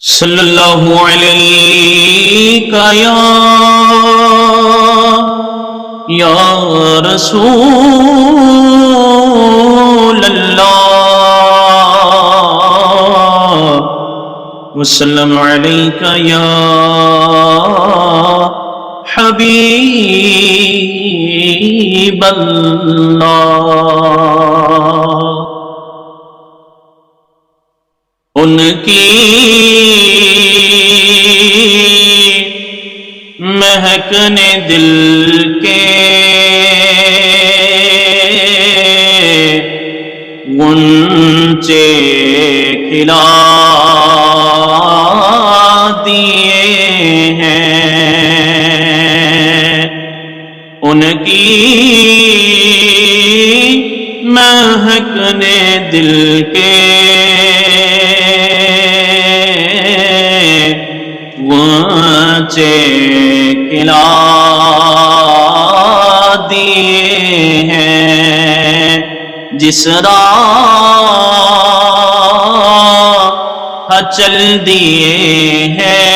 صلی اللہ علیہ یا رسول اللہ وسلم علیک یا حبیب اللہ۔ ان کی مہکنے دل کے غنچے کھلا دیے ہیں، ان کی مہکنے دل کے غنچے کھلا دیے ہیں، جس راہ چل دیے ہیں،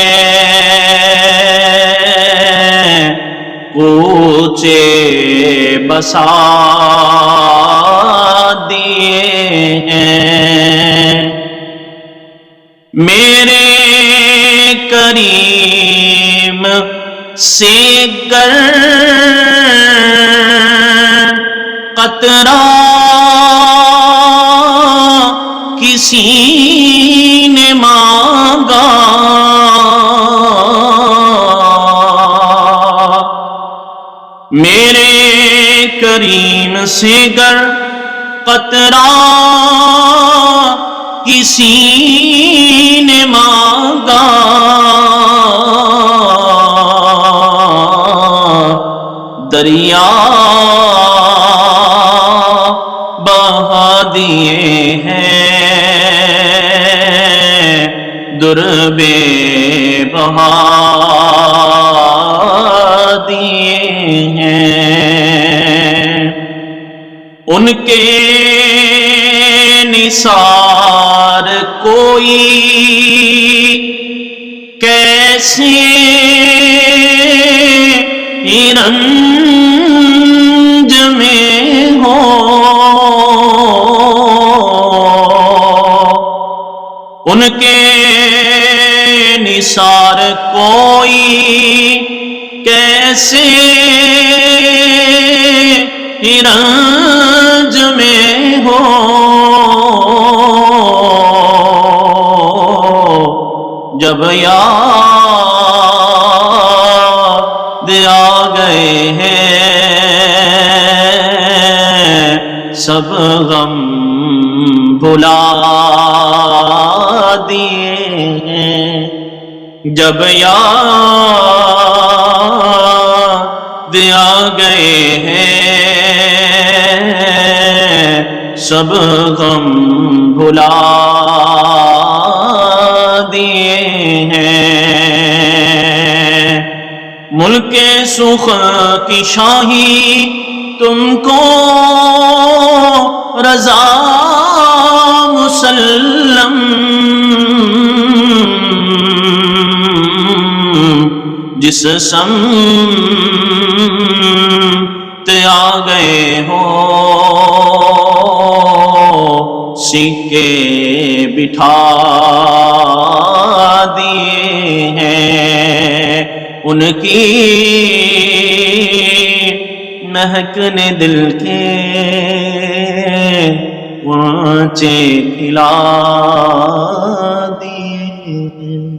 کوچے بسا دیے ہیں۔ میرے کریم سے گر قطرہ کسی نے مانگا، میرے کریم سے گر قطرہ کسی نے مانگا، دریا بہا دیے ہیں، در بے بہا دیے ہیں۔ ان کے نثار کوئی کیسے رنج میں ہو، ان کے نثار کوئی کیسے رنج میں ہو، جب یاد آ گئے ہیں سب غم بھلا دیے ہیں، جب یاد آ گئے ہیں سب غم بھلا دیے ہیں۔ ملک سخ کی شاہی تم کو رضا مسلم، جس سمت آ گئے ہو سکے بٹھا دیے ہیں، ان کی مہکنے دل کے غنچے کھلا دیے ہیں۔